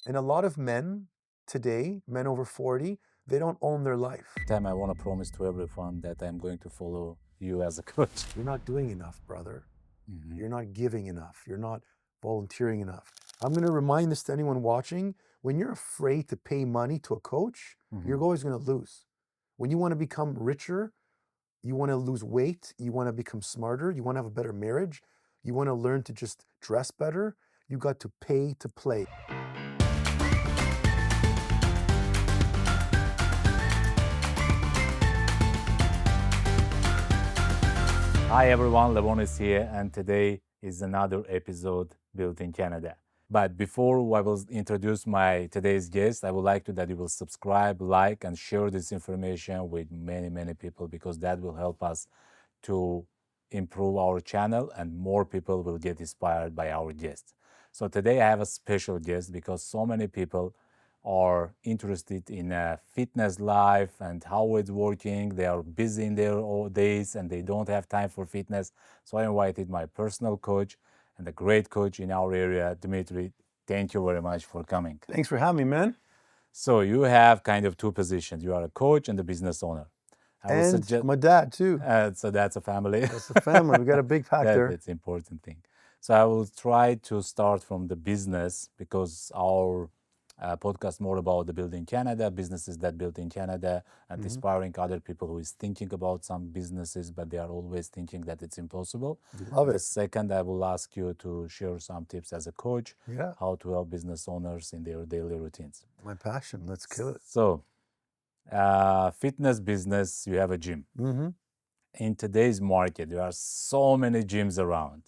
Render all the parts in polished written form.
And a lot of men today, men over 40, they don't own their life. Time I want to promise to everyone that I'm going to follow you as a coach. You're not doing enough, brother. Mm-hmm. You're not giving enough. You're not volunteering enough. I'm going to remind this to anyone watching. When you're afraid to pay money to a coach, you're always going to lose. When you want to become richer, you want to lose weight, you want to become smarter, you want to have a better marriage, you want to learn to just dress better, you got to pay to play. Hi everyone, Levon is here, and today is another episode built in Canada. But before I will introduce my today's guest, I would like that you will subscribe, like, and share this information with many people because that will help us to improve our channel and more people will get inspired by our guests. So today I have a special guest because so many people are interested in a fitness life and how it's working. They are busy in their days and they don't have time for fitness. So I invited my personal coach and a great coach in our area, Dimitri. Thank you very much for coming. Thanks for having me, man. So you have kind of two positions. You are a coach and a business owner. And I'm a dad too. So that's a family. That's a family. We got a big pack there. That's important thing. So I will try to start from the business because our podcast more about the building Canada, businesses that built in Canada, and inspiring other people who is thinking about some businesses, but they are always thinking that it's impossible. Love The it. second, I will ask you to share some tips as a coach, Yeah, how to help business owners in their daily routines. my passion. Let's kill it. So, fitness business, you have a gym. Mm-hmm. In today's market, there are so many gyms around,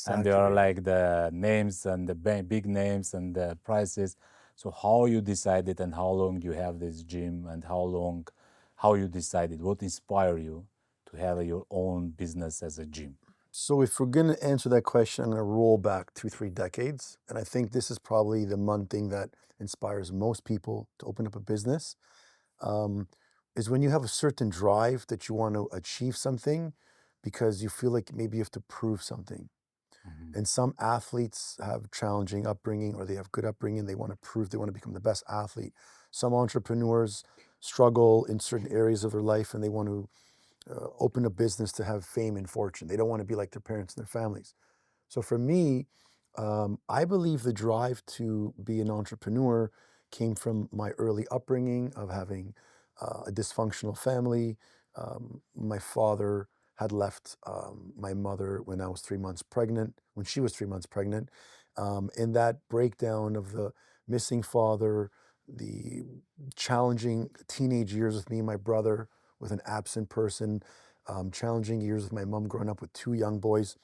and there are Saturated. like the names and the big names and the prices. So how you decided and how long you have this gym and how you decided, what inspired you to have your own business as a gym? So if we're going to answer that question, I'm going to roll back 2, 3 decades. And I think this is probably the one thing that inspires most people to open up a business, is when you have a certain drive that you want to achieve something because you feel like maybe you have to prove something. And some athletes have challenging upbringing or they have good upbringing. They want to prove, they want to become the best athlete. Some entrepreneurs struggle in certain areas of their life and they want to open a business to have fame and fortune. They don't want to be like their parents and their families. So for me, I believe the drive to be an entrepreneur came from my early upbringing of having a dysfunctional family. My father had left my mother when I was 3 months pregnant, when she was 3 months pregnant. In that breakdown of the missing father, the challenging teenage years with me and my brother, with an absent person, challenging years with my mom growing up with 2 young boys,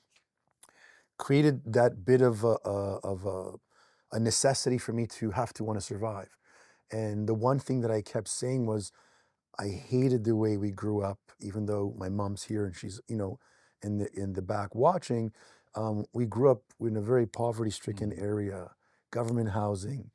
created that bit of a necessity for me to have to want to survive. And the one thing that I kept saying was, I hated the way we grew up, even though my mom's here and she's, in the back watching. We grew up in a very poverty-stricken area, government housing,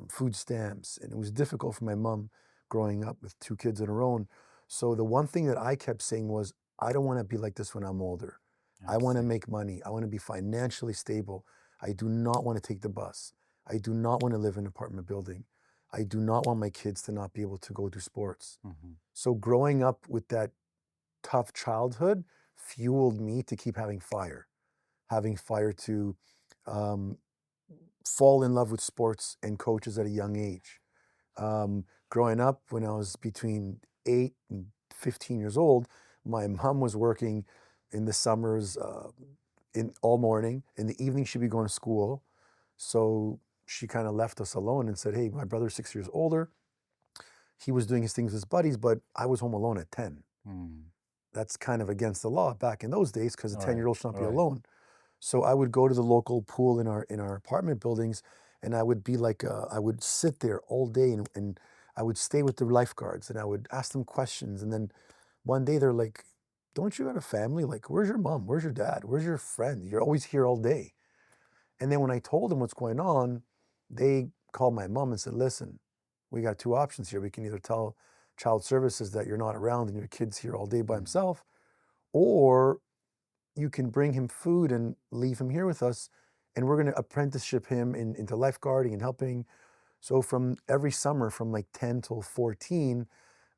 food stamps, and it was difficult for my mom growing up with 2 kids of her own. So the one thing that I kept saying was, I don't want to be like this when I'm older. I want to make money. I want to be financially stable. I do not want to take the bus. I do not want to live in an apartment building. I do not want my kids to not be able to go do sports. So growing up with that tough childhood fueled me to keep having fire to um, fall in love with sports and coaches at a young age. Growing up, when I was between 8 and 15 years old, my mom was working in the summers in all morning. In the evening, she'd be going to school. So she kind of left us alone and said, hey, my brother's 6 years older. He was doing his things with his buddies, but I was home alone at 10. That's kind of against the law back in those days because a 10-year-old should not be alone. So I would go to the local pool in our apartment buildings, and I would be like, I would sit there all day, and I would stay with the lifeguards, and I would ask them questions. And then one day they're like, don't you have a family? Like, where's your mom? Where's your dad? Where's your friend? You're always here all day. And then when I told them what's going on, they called my mom and said, listen, we got 2 options here. We can either tell child services that you're not around and your kid's here all day by himself, or you can bring him food and leave him here with us, and we're going to apprenticeship him into lifeguarding and helping. So from every summer from like 10 till 14,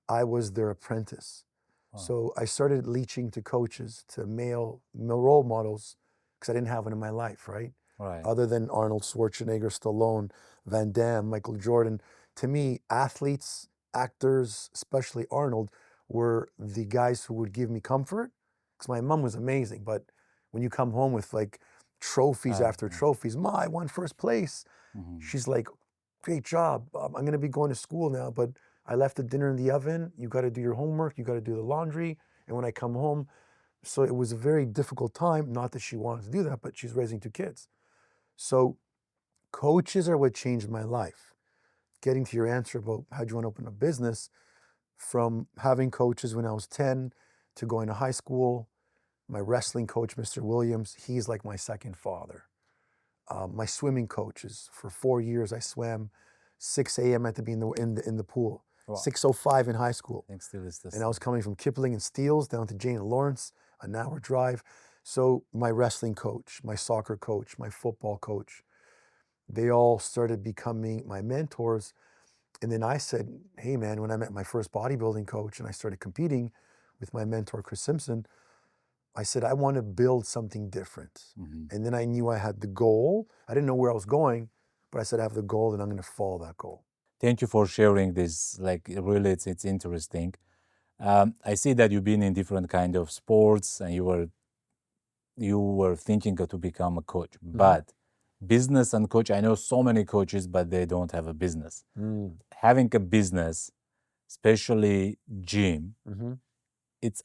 I was their apprentice. Wow. So I started leaching to coaches, to male role models, because I didn't have one in my life, right? Right. Other than Arnold Schwarzenegger, Stallone, Van Damme, Michael Jordan. To me, athletes, actors, especially Arnold, were the guys who would give me comfort. Because my mom was amazing, but when you come home with like trophies after Yeah. trophies, Ma, I won first place. Mhm. She's like, great job. I'm going to be going to school now, but I left the dinner in the oven. You got to do your homework. You got to do the laundry. And when I come home, so it was a very difficult time. Not that she wanted to do that, but she's raising two kids. So coaches are what changed my life. Getting to your answer about how do you want to open a business, from having coaches when I was 10 to going to high school, my wrestling coach, Mr. Williams, he's like my second father. My swimming coaches, for 4 years, I swam 6 a.m. I had to be in the pool, Wow. 6:05 in high school. I think still is this. And I was coming from Kipling and Steeles down to Jane and Lawrence, an hour drive. So my wrestling coach, my soccer coach, my football coach, they all started becoming my mentors. And then I said, hey man, when I met my first bodybuilding coach and I started competing with my mentor, Chris Simpson, I said, I want to build something different. Mhm. And then I knew I had the goal. I didn't know where I was going, but I said, I have the goal and I'm going to follow that goal. Thank you for sharing this. Like really, it's interesting. I see that you've been in different kind of sports, and you were thinking to become a coach. But business and coach, I know so many coaches, but they don't have a business. Having a business, especially gym, Mm-hmm.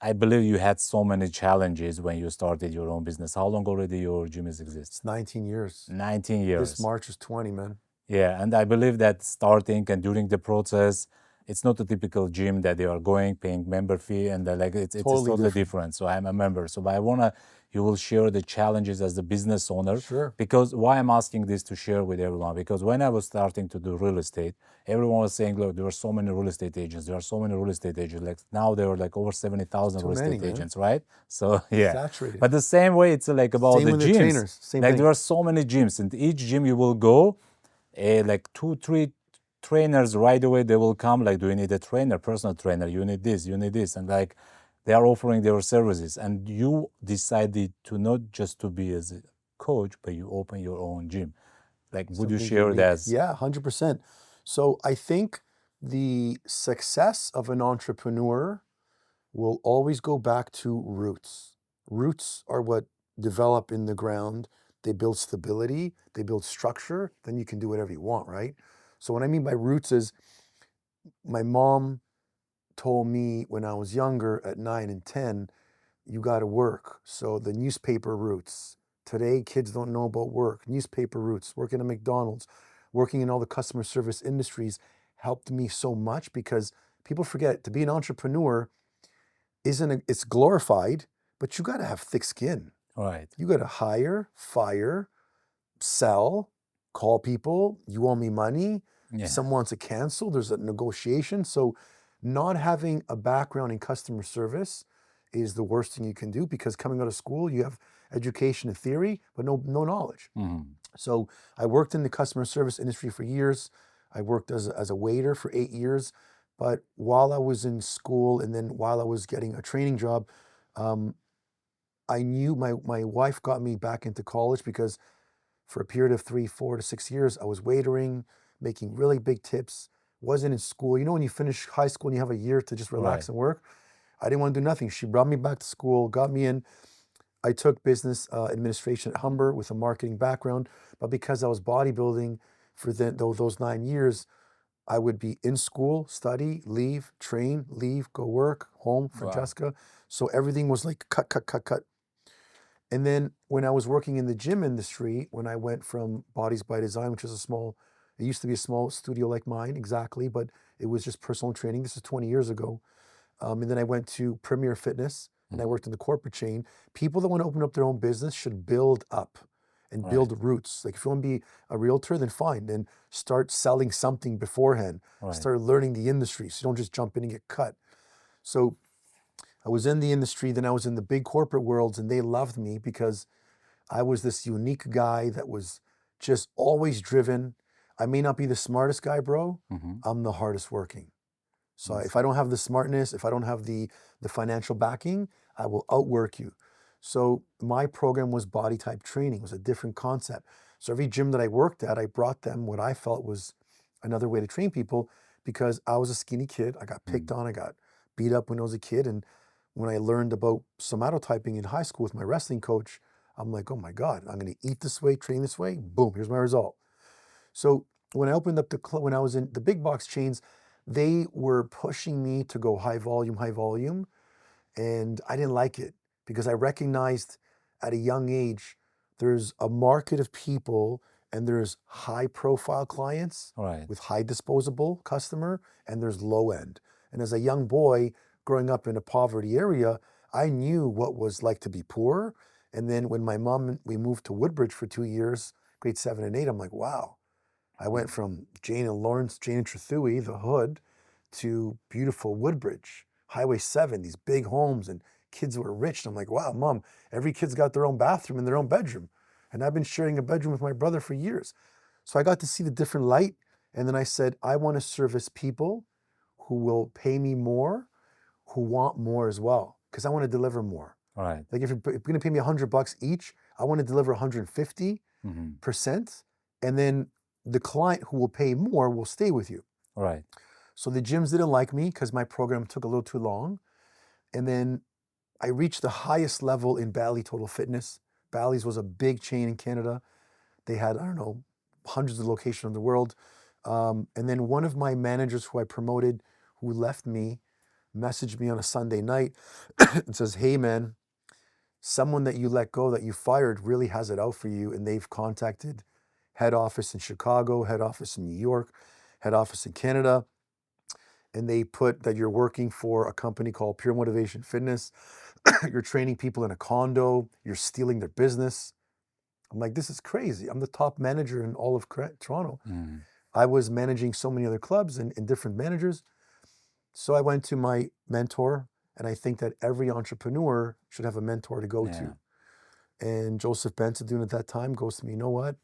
I believe you had so many challenges when you started your own business. How long already your gym exists? It's 19 years. 19 This years. March is 20, man. Yeah, and I believe that starting and during the process, it's not a typical gym that they are going, paying member fee, and like it's totally different. So I'm a member. So but I wanna you will share the challenges as the business owner. Sure. Because why I'm asking this to share with everyone, because when I was starting to do real estate, everyone was saying, look, there are so many real estate agents. There are so many real estate agents. Like now there are like over 70,000 Too real many, estate man. agents, right? So yeah. Saturated. But the same way it's like about Same the with the gyms. trainers. Same Like thing. there are so many gyms, and each gym you will go, like 2 3 trainers right away they will come, like, do you need a trainer, personal trainer, you need this, and like they are offering their services, and you decided to not just to be as a coach, but you open your own gym. Like, would you Something share unique. that? Yeah, 100%. So I think the success of an entrepreneur will always go back to roots. Roots are what develop in the ground. They build stability, they build structure, then you can do whatever you want, right? So what I mean by roots is my mom told me when I was younger at 9 and 10, you got to work. So the newspaper roots. Today, kids don't know about work. Newspaper roots, working at McDonald's, working in all the customer service industries helped me so much, because people forget to be an entrepreneur it's glorified, but you got to have thick skin. Right. You got to hire, fire, sell, call people. You owe me money. Yeah. Someone wants to cancel. There's a negotiation. So not having a background in customer service is the worst thing you can do, because coming out of school, you have education and theory, but no knowledge. So I worked in the customer service industry for years. I worked as a waiter for 8 years. But while I was in school and then while I was getting a training job, I knew my wife got me back into college, because for a period of 3, 4 to 6 years, I was waitering, making really big tips, wasn't in school. You know, when you finish high school and you have a year to just relax Right. and work? I didn't want to do nothing. She brought me back to school, got me in. I took business administration at Humber with a marketing background, but because I was bodybuilding for those 9 years, I would be in school, study, leave, train, leave, go work, home, Wow. Francesca. So everything was like cut, cut, cut, cut. And then when I was working in the gym industry, when I went from Bodies by Design, which was it used to be a small studio like mine, exactly, but it was just personal training. This is 20 years ago. And then I went to Premier Fitness and I worked in the corporate chain. People that want to open up their own business should build up and Right. build roots. Like if you want to be a realtor, then fine. Then start selling something beforehand. Right. Start learning the industry, so you don't just jump in and get cut. So I was in the industry, then I was in the big corporate worlds, and they loved me because I was this unique guy that was just always driven. I may not be the smartest guy, bro. Mm-hmm. I'm the hardest working. So Yes. if I don't have the smartness, if I don't have the financial backing, I will outwork you. So my program was body type training. It was a different concept. So every gym that I worked at, I brought them what I felt was another way to train people because I was a skinny kid. I got picked Mm. on. I got beat up when I was a kid. And when I learned about somatotyping in high school with my wrestling coach, I'm like, oh my God, I'm going to eat this way, train this way. Boom, here's my result. So when I opened up the club, when I was in the big box chains, they were pushing me to go high volume. And I didn't like it because I recognized at a young age, there's a market of people and there's high profile clients Right. with high disposable customer and there's low end. And as a young boy growing up in a poverty area, I knew what was like to be poor. And then when my mom, we moved to Woodbridge for 2 years, grade 7 and 8, I'm like, wow, I went from Jane and Lawrence, Jane and Trethewey, the hood, to beautiful Woodbridge, Highway 7, these big homes, and kids were rich. And I'm like, wow, mom, every kid's got their own bathroom and their own bedroom. And I've been sharing a bedroom with my brother for years. So I got to see the different light. And then I said, I want to service people who will pay me more, who want more as well, because I want to deliver more. Right. Like if you're going to pay me $100 each, I want to deliver 150%. Mm-hmm. And then the client who will pay more will stay with you. Right. So the gyms didn't like me because my program took a little too long. And then I reached the highest level in Bally Total Fitness. Bally's was a big chain in Canada. They had, I don't know, hundreds of locations in the world. And then one of my managers who I promoted, who left me, messaged me on a Sunday night and says, hey, man, someone that you let go, that you fired, really has it out for you. And they've contacted head office in Chicago, head office in New York, head office in Canada. And they put that you're working for a company called Pure Motivation Fitness. You're training people in a condo. You're stealing their business. I'm like, this is crazy. I'm the top manager in all of Toronto. Mm. I was managing so many other clubs and different managers. So I went to my mentor, and I think that every entrepreneur should have a mentor to go Yeah. to. And Joseph Bensadoun at that time goes to me, you know what?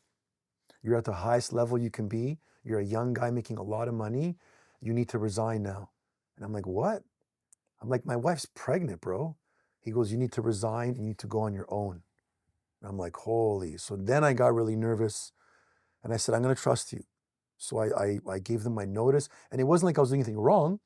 You're at the highest level you can be. You're a young guy making a lot of money. You need to resign now. And I'm like, what? I'm like, my wife's pregnant, bro. He goes, you need to resign. You need to go on your own. And I'm like, holy. So then I got really nervous. And I said, I'm going to trust you. So I gave them my notice. And it wasn't like I was doing anything wrong.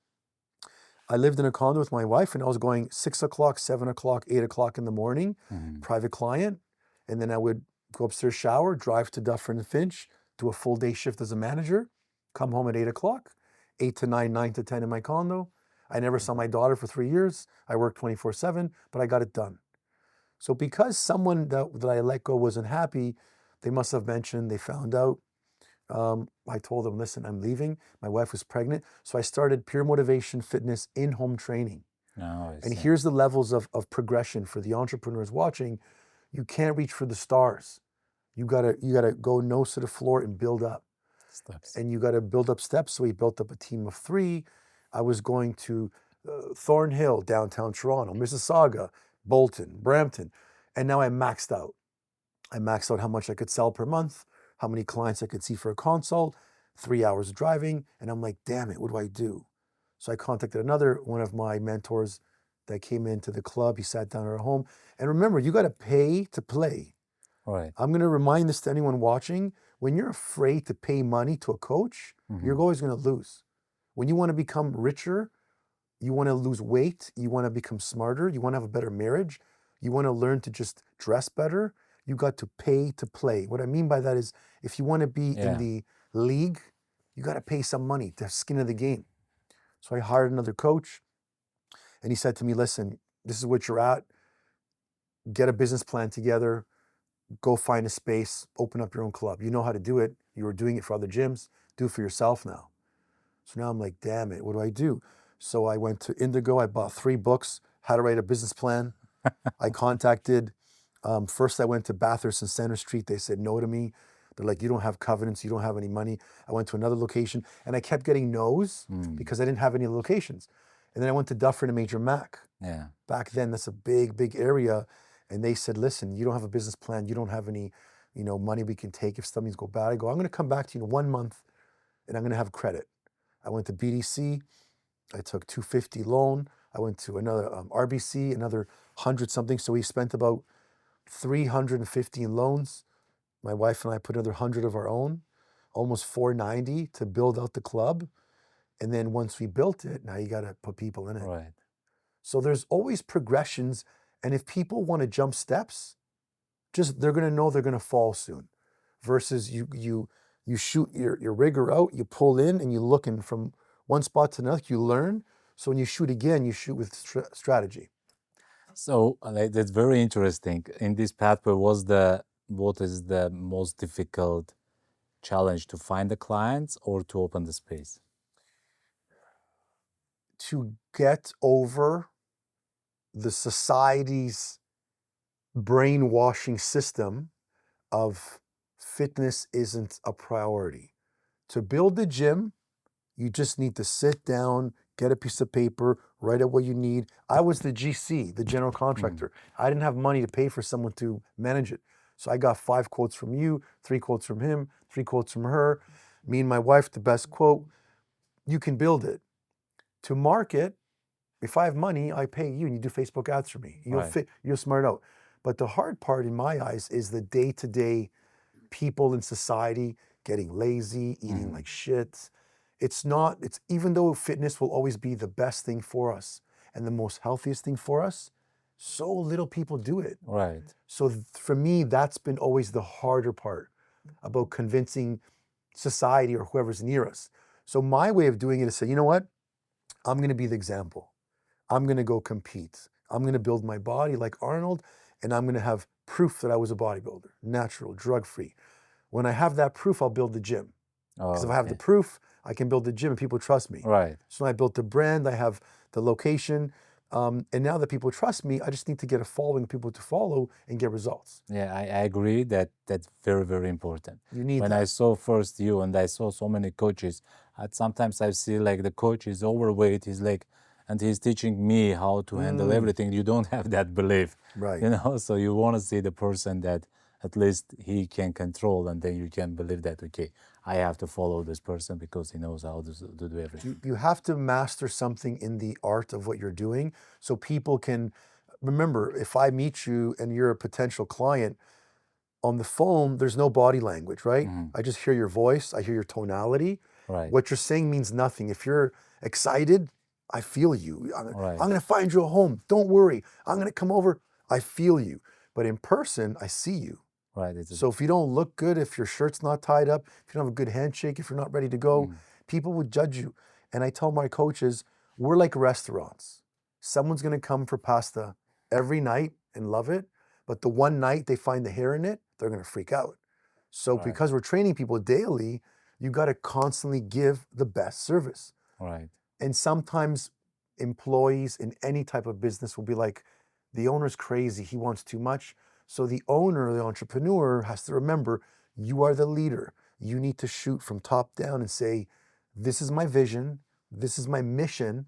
I lived in a condo with my wife, and I was going 6 o'clock, 7 o'clock, 8 o'clock in the morning, Mm-hmm. private client. And then I would go upstairs, shower, drive to Dufferin and Finch, do a full day shift as a manager, come home at 8 o'clock, 8 to 9, 9 to 10 in my condo. I never saw my daughter for 3 years. I worked 24/7, but I got it done. So because someone that I let go wasn't happy, they must have mentioned, they found out. I told them, listen, I'm leaving. My wife was pregnant. So I started Pure Motivation Fitness in-home training. Oh, I And see. here's the levels of progression for the entrepreneurs watching. You can't reach for the stars. You gotta go nose to the floor and build up. Steps. And you gotta build up steps. So we built up a team of 3. I was going to Thornhill, downtown Toronto, Mississauga, Bolton, Brampton. And now I'm maxed out. I maxed out how much I could sell per month, how many clients I could see for a consult, 3 hours of driving. And I'm like, damn it, what do I do? So I contacted another one of my mentors that came into the club. He sat down at our home. And remember, you got to pay to play. Right. I'm going to remind this to anyone watching. When you're afraid to pay money to a coach, Mm-hmm. you're always going to lose. When you want to become richer, you want to lose weight, you want to become smarter, you want to have a better marriage, you want to learn to just dress better, you got to pay to play. What I mean by that is if you want to be in Yeah. the league, you got to pay some money to have skin in the game. So I hired another coach, and he said to me, listen, this is what you're at. Get a business plan together, go find a space, open up your own club. You know how to do it. You were doing it for other gyms. Do it for yourself now. So now I'm like, damn it, what do I do? So I went to Indigo. I bought 3 books, how to write a business plan. I contacted, first I went to Bathurst and Center Street. They said no to me. They're like, you don't have covenants, you don't have any money. I went to another location, and I kept getting no's because I didn't have any locations. And then I went to Dufferin and Major Mac. Yeah. Back then, that's a big, big area. And they said, listen, you don't have a business plan. You don't have any money we can take if something's go bad. I go, I'm going to come back to you in 1 month and I'm going to have credit. I went to BDC. I took 250 loan. I went to another RBC, another 100 something. So we spent about 350 in loans. My wife and I put another 100 of our own, almost 490 to build out the club. And then once we built it, now you got to put people in it. Right. So there's always progressions. And if people want to jump steps, they're going to know they're going to fall soon. Versus you shoot your rigger out, you pull in, and you looking from one spot to another. You learn. So when you shoot again, you shoot with strategy. So that's very interesting. In this pathway, what is the most difficult challenge, to find the clients or to open the space? To get over the society's brainwashing system of fitness isn't a priority. To build a gym, you just need to sit down, get a piece of paper, write out what you need. I was the GC, the general contractor. I didn't have money to pay for someone to manage it. So I got 5 quotes from you, 3 quotes from him, 3 quotes from her. Me and my wife, the best quote. You can build it. To market, if I have money, I pay you and you do Facebook ads for me. You'll smart out. But the hard part in my eyes is the day-to-day people in society getting lazy, eating like shit. It's even though fitness will always be the best thing for us and the most healthiest thing for us, so little people do it. Right. So for me, that's been always the harder part about convincing society or whoever's near us. So my way of doing it is say, you know what? I'm going to be the example. I'm going to go compete. I'm going to build my body like Arnold, and I'm going to have proof that I was a bodybuilder, natural, drug-free. When I have that proof, I'll build the gym. Because if I have the proof, I can build the gym and people trust me. Right. So I built the brand, I have the location, and now that people trust me, I just need to get a following of people to follow and get results. Yeah, I agree that that's very, very important. You need when that. I saw first you and I saw so many coaches, sometimes I see like the coach is overweight, and he's teaching me how to handle everything. You don't have that belief, Right. So you want to see the person that at least he can control, and then you can believe that, okay, I have to follow this person because he knows how to do everything. You have to master something in the art of what you're doing so people can remember. If I meet you and you're a potential client, on the phone, there's no body language, right? I just hear your voice, I hear your tonality. Right. What you're saying means nothing. If you're excited, I feel you. I'm going to find you a home. Don't worry. I'm going to come over. I feel you. But in person, I see you. Right. So if you don't look good, if your shirt's not tied up, if you don't have a good handshake, if you're not ready to go, people would judge you. And I tell my coaches, we're like restaurants. Someone's going to come for pasta every night and love it. But the one night they find the hair in it, they're going to freak out. So because we're training people daily, you got to constantly give the best service. Right. And sometimes employees in any type of business will be like, the owner's crazy, he wants too much. So the owner, the entrepreneur, has to remember, you are the leader. You need to shoot from top down and say, this is my vision, this is my mission.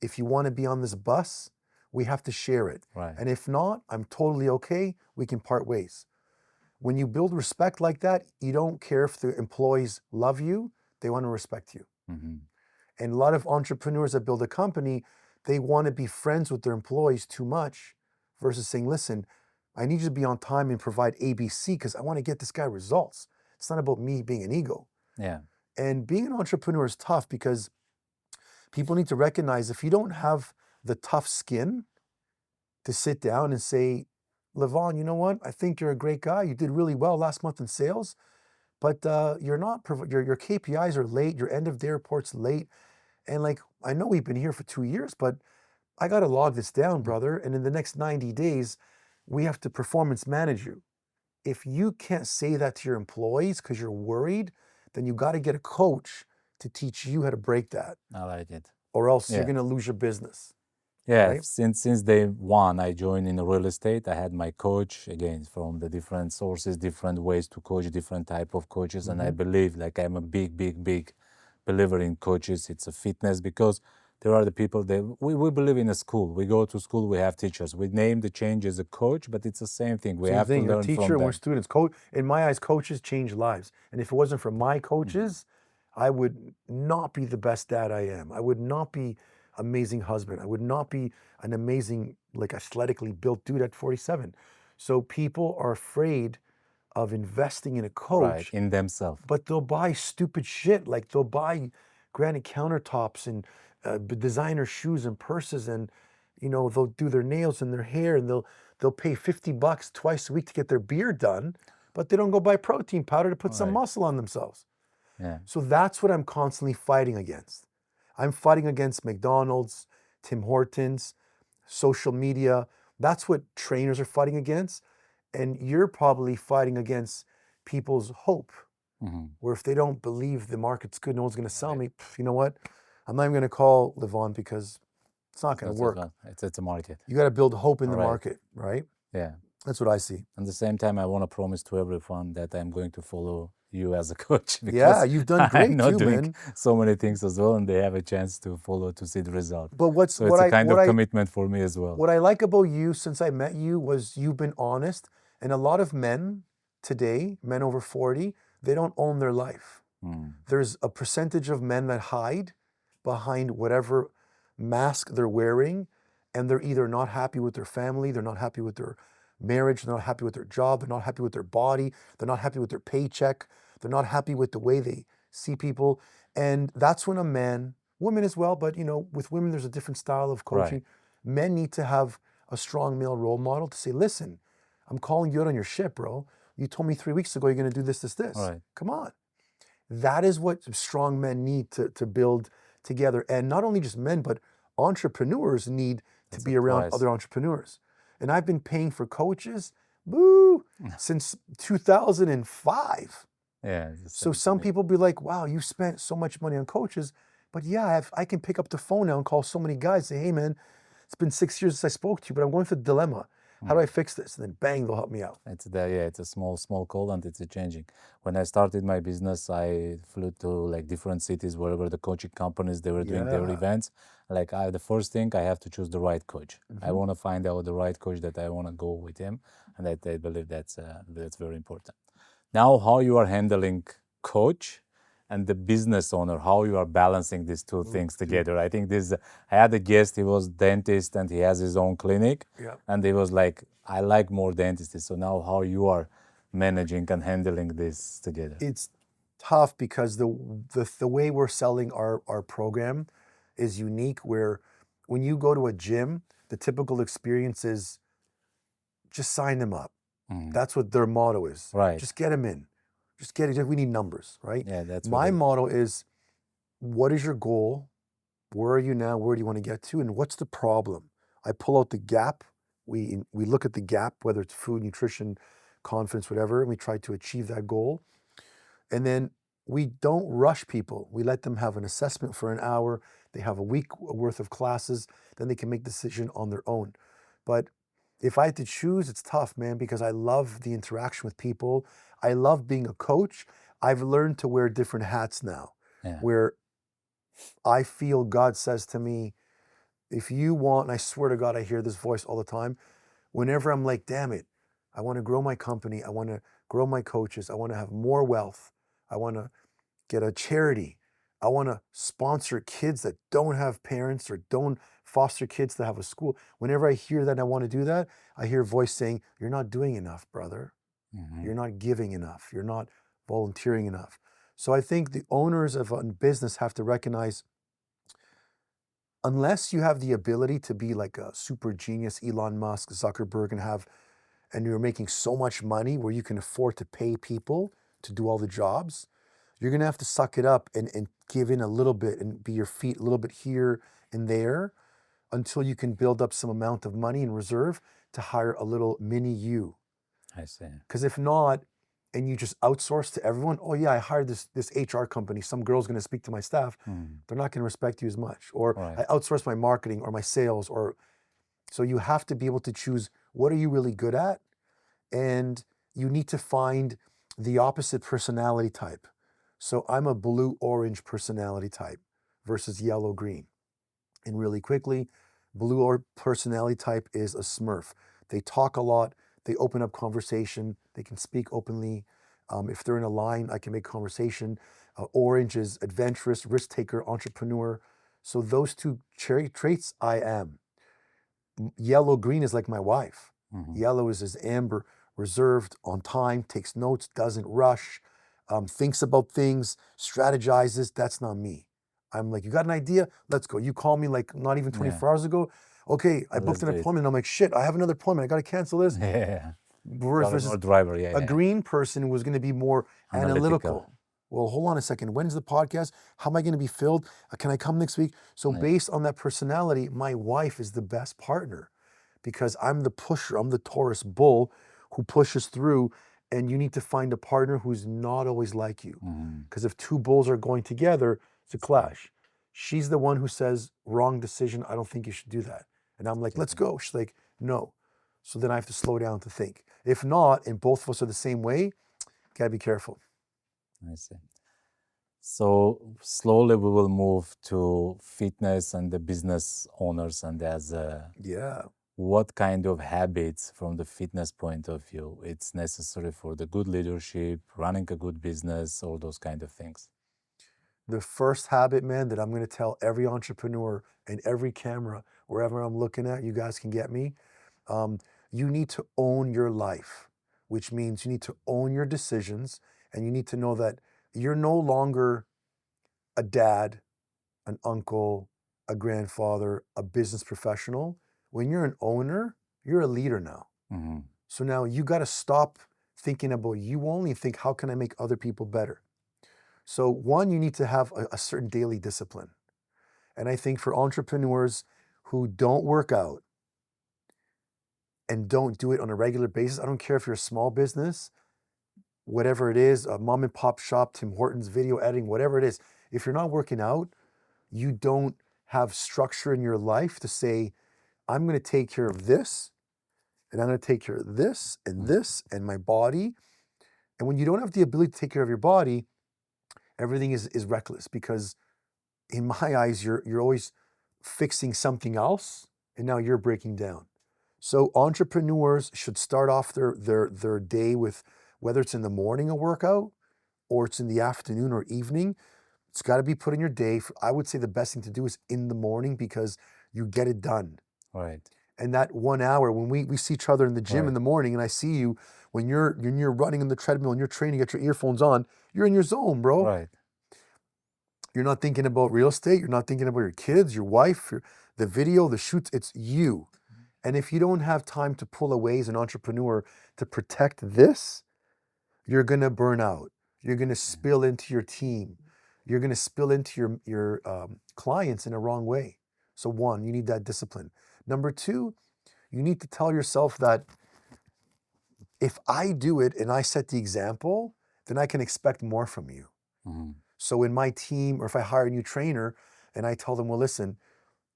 If you want to be on this bus, we have to share it. Right. And if not, I'm totally okay. We can part ways. When you build respect like that, you don't care if the employees love you, they want to respect you. And a lot of entrepreneurs that build a company, they want to be friends with their employees too much versus saying, listen, I need you to be on time and provide ABC because I want to get this guy results. It's not about me being an ego. Yeah. And being an entrepreneur is tough because people need to recognize if you don't have the tough skin to sit down and say, Levon, you know what? I think you're a great guy. You did really well last month in sales, but you're not. Your KPIs are late. Your end of day report's late, and like I know we've been here for 2 years, but I got to log this down, brother. And in the next 90 days, we have to performance manage you. If you can't say that to your employees because you're worried, then you got to get a coach to teach you how to break that, I like it. or else you're going to lose your business. Yeah, right? since day one, I joined in real estate. I had my coach, again, from the different sources, different ways to coach, different type of coaches. And I believe, like, I'm a big believer in coaches. It's a fitness because there are the people that we believe in a school. We go to school, we have teachers. We name the change as a coach, but it's the same thing. We Same have to thing. You're a learn teacher from and we're them. students. In my eyes, coaches change lives. And if it wasn't for my coaches, I would not be the best dad I am. I would not be amazing husband. I would not be an amazing, like athletically built dude at 47. So people are afraid of investing in a Right, coach, in themselves. but they'll buy stupid shit. Like they'll buy granite countertops and designer shoes and purses, and they'll do their nails and their hair, and they'll pay $50 twice a week to get their beard done, but they don't go buy protein powder to put some Right. muscle on themselves. Yeah. So that's what I'm constantly fighting against. I'm fighting against McDonald's, Tim Hortons, social media. That's what trainers are fighting against. And you're probably fighting against people's hope, where if they don't believe the market's good, no one's going to sell me. You know what? I'm not even going to call Levon because it's not going to work. It's a market. You got to build hope in the Right. market, right? Yeah. That's what I see. At the same time, I want to promise to everyone that I'm going to follow you as a coach because Yeah, you've done great I'm not too, doing man. so many things as well, and they have a chance to follow to see the result. But So it's a kind of commitment for me as well. What I like about you since I met you was you've been honest. And a lot of men today, men over 40, they don't own their life. There's a percentage of men that hide behind whatever mask they're wearing, and they're either not happy with their family, they're not happy with their marriage, they're not happy with their job, they're not happy with their body, they're not happy with their paycheck, they're not happy with the way they see people. And that's when a man, women as well, but with women there's a different style of coaching. Right. Men need to have a strong male role model to say, listen, I'm calling you out on your shit, bro. You told me 3 weeks ago you're going to do this. Right. Come on. That is what strong men need to build together. And not only just men, but entrepreneurs need to be around other entrepreneurs. And I've been paying for coaches, since 2005. Yeah. So some people be like, wow, you spent so much money on coaches. But yeah, I can pick up the phone now and call so many guys, say, hey, man, it's been 6 years since I spoke to you, but I'm going through a dilemma. How do I fix this? And then bang, they'll help me out. It's a small call and it's changing. When I started my business, I flew to like different cities wherever the coaching companies they were doing their events. Like the first thing I have to choose the right coach. I want to find out the right coach that I want to go with him, and I believe that's very important. Now, how you are handling coach and the business owner, how you are balancing these two things together. I think I had a guest, he was dentist and he has his own clinic. Yeah. And he was like, I like more dentistry. So now how you are managing and handling this together? It's tough because the way we're selling our program is unique, where when you go to a gym, the typical experience is just sign them up. That's what their motto is. Right. Just get them in. Just get it. We need numbers, right? Yeah, that's my motto is, what is your goal? Where are you now? Where do you want to get to? And what's the problem? I pull out the gap. We look at the gap, whether it's food, nutrition, confidence, whatever, and we try to achieve that goal. And then we don't rush people. We let them have an assessment for an hour. They have a week worth of classes. Then they can make a decision on their own. But if I had to choose, it's tough, man, because I love the interaction with people. I love being a coach. I've learned to wear different hats now, where I feel God says to me, if you want, and I swear to God, I hear this voice all the time, whenever I'm like, damn it, I want to grow my company. I want to grow my coaches. I want to have more wealth. I want to get a charity. I want to sponsor kids that don't have parents or don't foster kids that have a school. Whenever I hear that and I want to do that, I hear a voice saying, you're not doing enough, brother. You're not giving enough. You're not volunteering enough. So I think the owners of a business have to recognize, unless you have the ability to be like a super genius, Elon Musk, Zuckerberg, and you're making so much money where you can afford to pay people to do all the jobs, you're going to have to suck it up and give in a little bit and be your feet a little bit here and there until you can build up some amount of money in reserve to hire a little mini you. I see. Because if not, and you just outsource to everyone, oh yeah, I hired this HR company, some girl's going to speak to my staff, they're not going to respect you as much. Or I outsource my marketing or my sales. So you have to be able to choose, what are you really good at? And you need to find the opposite personality type. So I'm a blue-orange personality type versus yellow-green. And really quickly, blue or personality type is a Smurf. They talk a lot. They open up conversation. They can speak openly. If they're in a line, I can make conversation. Orange is adventurous, risk taker, entrepreneur. So those two traits I am. Yellow green is like my wife. Yellow is amber, reserved, on time, takes notes, doesn't rush, thinks about things, strategizes. That's not me. I'm like, you got an idea? Let's go. You call me like not even Yeah. 24 hours ago. Okay, I Let's booked an do it. appointment. I'm like, shit, I have another appointment. I got to cancel this. Yeah. Versus More driver. Yeah. a Yeah. green person was going to be more Analytical. analytical. Well, hold on a second. When's the podcast? How am I going to be filled? Can I come next week? So Yeah. based on that personality, my wife is the best partner because I'm the pusher. I'm the Taurus bull who pushes through. And you need to find a partner who's not always like you. Because if two bulls are going together, it's a clash. She's the one who says, wrong decision. I don't think you should do that. And I'm like, let's go. She's like, no. So then I have to slow down to think. If not, and both of us are the same way, gotta be careful. I see. So slowly we will move to fitness and the business owners, and as Yeah. what kind of habits from the fitness point of view it's necessary for the good leadership, running a good business, all those kind of things. The first habit, man, that I'm gonna tell every entrepreneur and every camera, wherever I'm looking at, you guys can get me. You need to own your life, which means you need to own your decisions and you need to know that you're no longer a dad, an uncle, a grandfather, a business professional. When you're an owner, you're a leader now. So now you got to stop thinking about you only and think, how can I make other people better? So, one, you need to have a certain daily discipline. And I think for entrepreneurs who don't work out and don't do it on a regular basis, I don't care if you're a small business, whatever it is, a mom and pop shop, Tim Hortons, video editing, whatever it is, if you're not working out, you don't have structure in your life to say, I'm going to take care of this, and I'm going to take care of this and my body. And when you don't have the ability to take care of your body, everything is reckless because in my eyes, you're always fixing something else, and now you're breaking down. So entrepreneurs should start off their day with, whether it's in the morning a workout or it's in the afternoon or evening, it's got to be put in your day. I would say the best thing to do is in the morning because you get it done. Right. And that 1 hour, when we see each other in the gym in the morning and I see you, when you're running on the treadmill and you're training, you got your earphones on, you're in your zone, bro. Right. You're not thinking about real estate. You're not thinking about your kids, your wife, the video, the shoots. It's you. And if you don't have time to pull away as an entrepreneur to protect this, you're going to burn out. You're going to spill into your team. You're going to spill into your clients in a wrong way. So one, you need that discipline. Number two, you need to tell yourself that if I do it and I set the example, then I can expect more from you. So in my team, or if I hire a new trainer and I tell them, well, listen,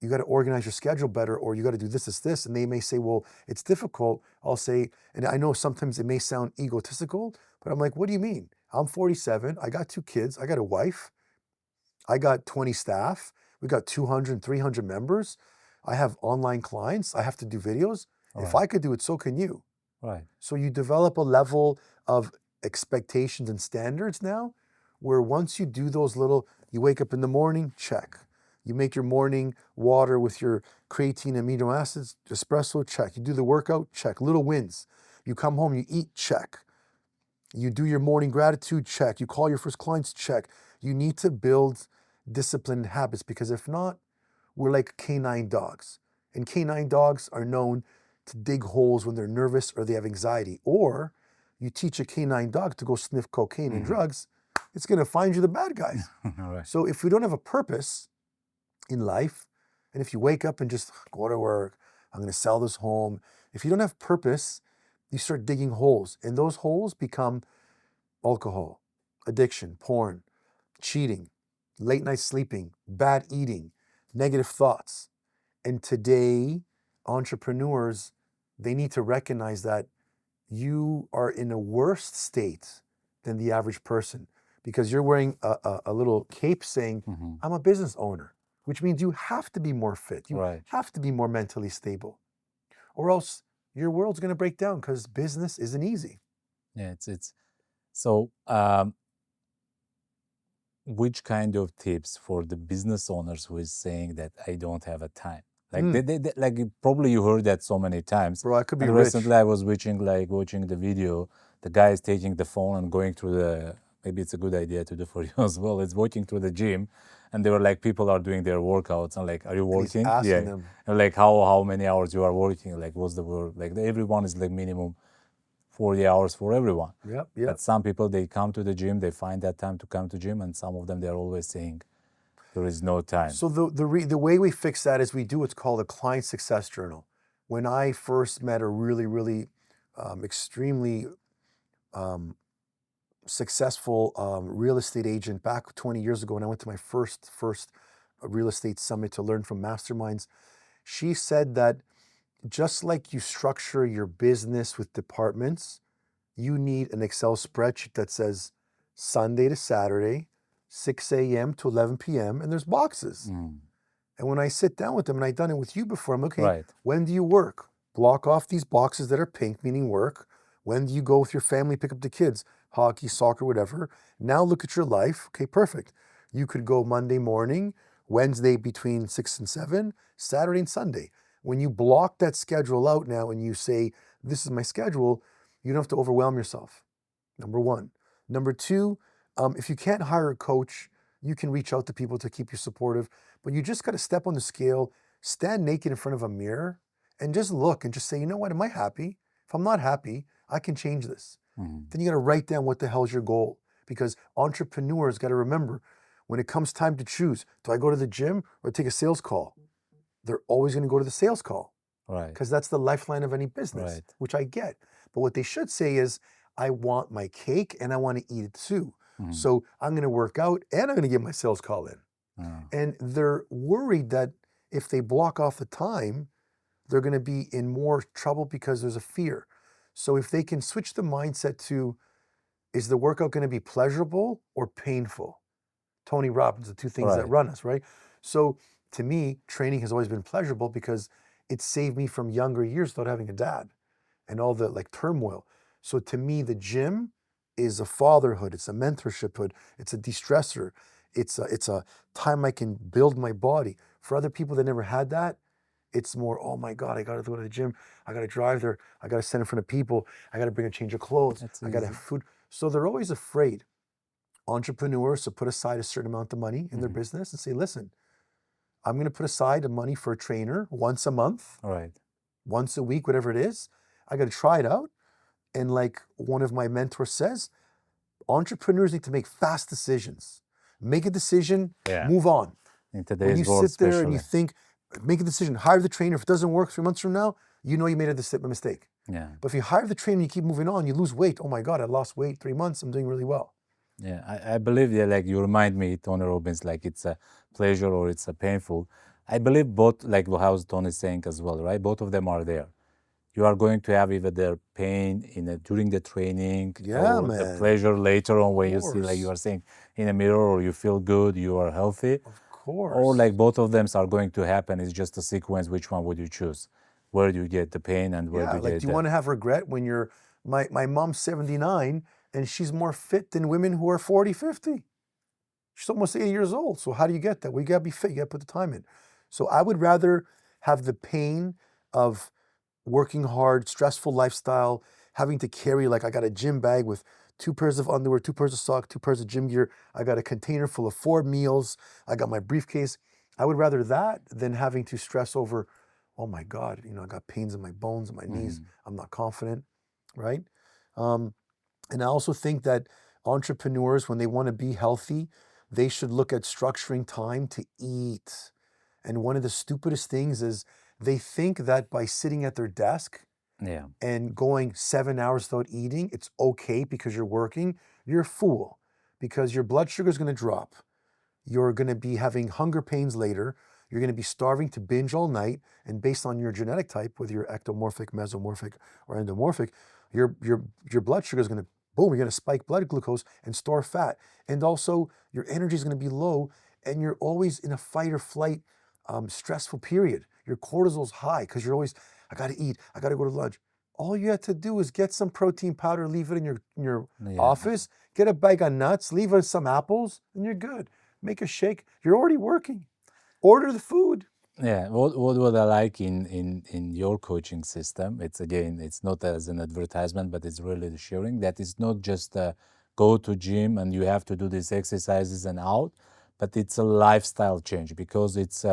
you got to organize your schedule better, or you got to do this, and they may say, well, it's difficult. I'll say, and I know sometimes it may sound egotistical, but I'm like, what do you mean? I'm 47. I got 2 kids. I got a wife. I got 20 staff. We got 200, 300 members. I have online clients. I have to do videos. If I could do it, so can you. Right. So you develop a level of expectations and standards now where once you do those little, you wake up in the morning, check. You make your morning water with your creatine amino acids, espresso, check. You do the workout, check. Little wins. You come home, you eat, check. You do your morning gratitude, check. You call your first clients, check. You need to build disciplined habits because if not, we're like canine dogs. And canine dogs are known to dig holes when they're nervous or they have anxiety. Or you teach a canine dog to go sniff cocaine and drugs, it's going to find you the bad guys. Right. So if we don't have a purpose in life, and if you wake up and just go to work, I'm going to sell this home. If you don't have purpose, you start digging holes. And those holes become alcohol, addiction, porn, cheating, late night sleeping, bad eating, negative thoughts. And today, entrepreneurs, they need to recognize that you are in a worse state than the average person because you're wearing a little cape saying, I'm a business owner. which means you have to be more fit. You Right. have to be more mentally stable, or else your world's going to break down because business isn't easy. Yeah, it's so which kind of tips for the business owners who is saying that I don't have a time? Like like probably you heard that so many times. Bro, I could be And rich. recently I was watching the video. The guy is taking the phone and going through the, maybe it's a good idea to do for you as well. It's walking through the gym, and they were like, people are doing their workouts. And like, are you And he's working? asking Yeah. them. And like, how many hours you are working? Like, what's the work? Like everyone is like minimum 40 hours for everyone. Yep, But yep. some people, they come to the gym, they find that time to come to gym, and some of them, they're always saying there is no time. So the way we fix that is we do what's called a client success journal. When I first met a really extremely successful real estate agent back 20 years ago, when I went to my first real estate summit to learn from masterminds, she said that just like you structure your business with departments, you need an Excel spreadsheet that says Sunday to Saturday, 6 a.m. to 11 p.m., and there's boxes. And when I sit down with them, and I've done it with you before, I'm okay, Right. when do you work? Block off these boxes that are pink, meaning work. When do you go with your family, pick up the kids? Hockey, soccer, whatever. Now look at your life. Okay, perfect. You could go Monday morning, Wednesday between 6 and 7, Saturday and Sunday. When you block that schedule out now and you say, this is my schedule, you don't have to overwhelm yourself. Number one. Number two, if you can't hire a coach, you can reach out to people to keep you supportive, but you just got to step on the scale, stand naked in front of a mirror, and just look and just say, you know what, am I happy? If I'm not happy, I can change this. Then you got to write down what the hell's your goal, because entrepreneurs got to remember, when it comes time to choose, do I go to the gym or take a sales call? They're always going to go to the sales call, Right. because that's the lifeline of any business, Right. which I get. But what they should say is, I want my cake and I want to eat it too. So I'm going to work out and I'm going to get my sales call in. And they're worried that if they block off the time, they're going to be in more trouble because there's a fear. So if they can switch the mindset to, is the workout going to be pleasurable or painful? Tony Robbins, the two things that Right. run us, right? So to me, training has always been pleasurable because it saved me from younger years without having a dad and all the like turmoil. So to me, the gym is a fatherhood, it's a mentorshiphood, it's a de-stressor, it's a time I can build my body. For other people that never had that, it's more, oh my God, I gotta go to the gym, I gotta drive there, I gotta stand in front of people, I gotta bring a change of clothes, That's I gotta have easy. food. So they're always afraid, entrepreneurs, to put aside a certain amount of money in their business and say, listen, I'm going to put aside the money for a trainer once a month, Right. once a week, whatever it is. I got to try it out. And like one of my mentors says, entrepreneurs need to make fast decisions. Make a decision, Yeah. move on. In When today's you world, sit there and you especially. think, make a decision, hire the trainer. If it doesn't work 3 months from now, you know you made a mistake. Yeah. But if you hire the trainer and you keep moving on, you lose weight. Oh my God, I lost weight 3 months. I'm doing really well. Yeah, I believe, yeah, like you remind me, Tony Robbins, like it's a pleasure or it's a painful. I believe both, like how Tony is saying as well, right? Both of them are there. You are going to have either their pain during the training Yeah, or the man. pleasure later on Of when you see, like you course. are saying, in a mirror, or you feel good, you are healthy, Of or course. like both of them are going to happen. It's just a sequence. Which one would you choose? Where do you get the pain and where do Yeah, you like, get do you the, want to have regret when you're, my mom's 79 and she's more fit than women who are 40, 50. She's almost 80 years old. So how do you get that? Well, you got to be fit. You got to put the time in. So I would rather have the pain of working hard, stressful lifestyle, having to carry, like, I got a gym bag with 2 pairs of underwear, 2 pairs of socks, 2 pairs of gym gear. I got a container full of 4 meals. I got my briefcase. I would rather that than having to stress over, oh my God, I got pains in my bones and my knees. I'm not confident, right? And I also think that entrepreneurs, when they want to be healthy, they should look at structuring time to eat. And one of the stupidest things is they think that by sitting at their desk yeah, and going 7 hours without eating, it's okay because you're working. You're a fool, because your blood sugar is going to drop. You're going to be having hunger pains later. You're going to be starving to binge all night. And based on your genetic type, whether you're ectomorphic, mesomorphic, or endomorphic, your blood sugar is going to, boom, you're going to spike blood glucose and store fat. And also, your energy is going to be low. and you're always in a fight or flight, stressful period. Your cortisol's high because you're always, I got to eat, I got to go to lunch. All you have to do is get some protein powder, leave it in your Yeah. office, get a bag of nuts, leave it some apples, and you're good. Make a shake. You're already working. Order the food. Yeah, what I like in your coaching system, it's again, it's not as an advertisement, but it's really the sharing that it's not just go to gym and you have to do these exercises and out, but it's a lifestyle change because it's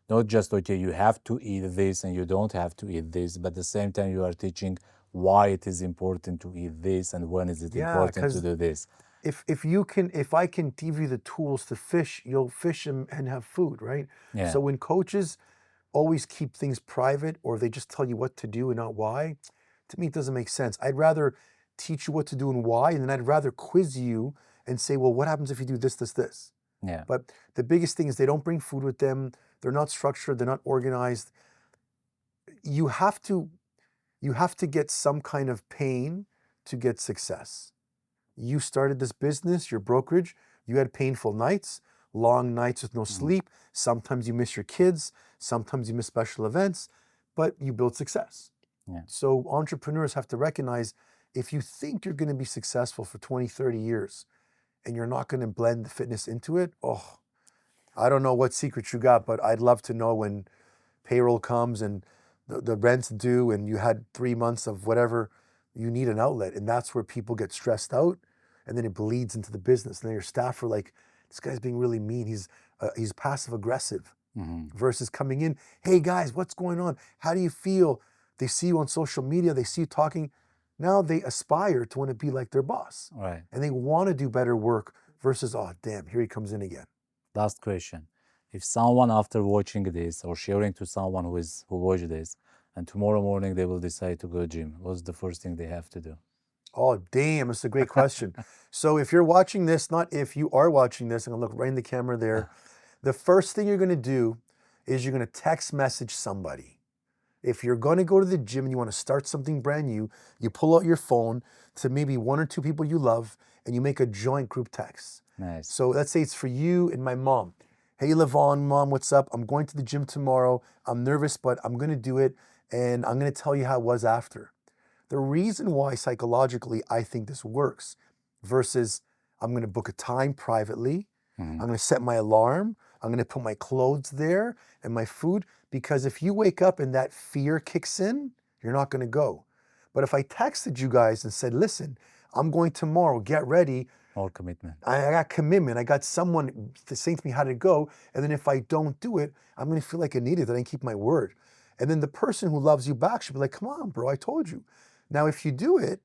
not just okay, you have to eat this and you don't have to eat this, but at the same time you are teaching why it is important to eat this and when is it Yeah, important to because do this. if I can give you the tools to fish, you'll fish and have food, right? Yeah, So when coaches always keep things private or they just tell you what to do and not why, to me it doesn't make sense. I'd rather teach you what to do and why, and then I'd rather quiz you and say, well, what happens if you do this, this, this? yeah, But the biggest thing is they don't bring food with them. They're not structured. They're not organized. You have to you have to get some kind of pain to get success. You started this business, your brokerage, you had painful nights, long nights with no sleep. Sometimes you miss your kids, sometimes you miss special events, but you build success. yeah. So entrepreneurs have to recognize if you think you're going to be successful for 20, 30 years and you're not going to blend the fitness into it, oh, I don't know what secrets you got, but I'd love to know when payroll comes and the rent's due and you had 3 months of whatever, you need an outlet. And that's where people get stressed out and then it bleeds into the business. And then your staff are like, this guy's being really mean. He's passive aggressive versus coming in, hey guys, what's going on? How do you feel? They see you on social media, they see you talking. Now they aspire to want to be like their boss. Right. And they want to do better work versus, oh, damn, here he comes in again. Last question. If someone after watching this or sharing to someone who watched this and tomorrow morning they will decide to go gym, what's the first thing they have to do? Oh, damn, that's a great question. So if you're watching this, not if you are watching this, I'm gonna look right in the camera there. The first thing you're gonna do is you're gonna text message somebody. If you're gonna go to the gym and you wanna start something brand new, you pull out your phone to maybe one or two people you love and you make a joint group text. Nice. So let's say it's for you and my mom. Hey, Levon, mom, what's up? I'm going to the gym tomorrow. I'm nervous, but I'm gonna do it and I'm gonna tell you how it was after. The reason why psychologically I think this works versus I'm going to book a time privately, I'm going to set my alarm, I'm going to put my clothes there and my food, because if you wake up and that fear kicks in, you're not going to go. But if I texted you guys and said, listen, I'm going tomorrow, get ready. More commitment. I got commitment. I got someone saying to me how to go. And then if I don't do it, I'm going to feel like an idiot that I didn't keep my word. And then the person who loves you back should be like, come on, bro, I told you. Now, if you do it,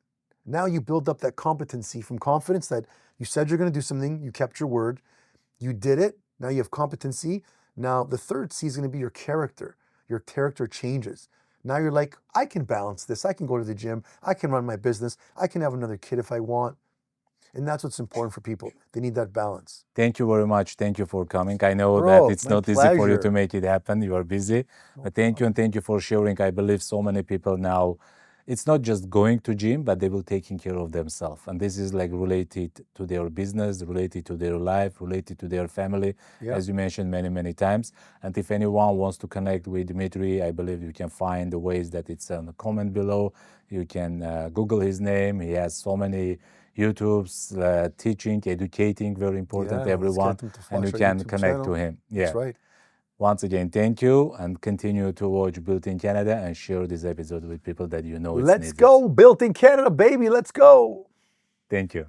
now you build up that competency from confidence that you said you're going to do something, you kept your word, you did it, now you have competency. Now, the third C is going to be your character. Your character changes. Now you're like, I can balance this. I can go to the gym. I can run my business. I can have another kid if I want. And that's what's important for people. They need that balance. Thank you very much. Thank you for coming. I know Bro, that it's my not easy for you to pleasure. make it happen. You are busy. But thank you and thank you for sharing. I believe so many people now, it's not just going to gym, but they will taking care of themselves. And this is like related to their business, related to their life, related to their family, Yeah. as you mentioned many, many times. And if anyone wants to connect with Dimitri, I believe you can find the ways that it's on the comment below. You can Google his name. He has so many YouTube's teaching, educating, very important to Yeah, let's everyone, get them to and you watch our can YouTube connect to channel. him. That's Yeah. right. Once again, thank you, and continue to watch Built in Canada and share this episode with people that you know it's Let's needed. go. Built in Canada, baby. Let's go. Thank you.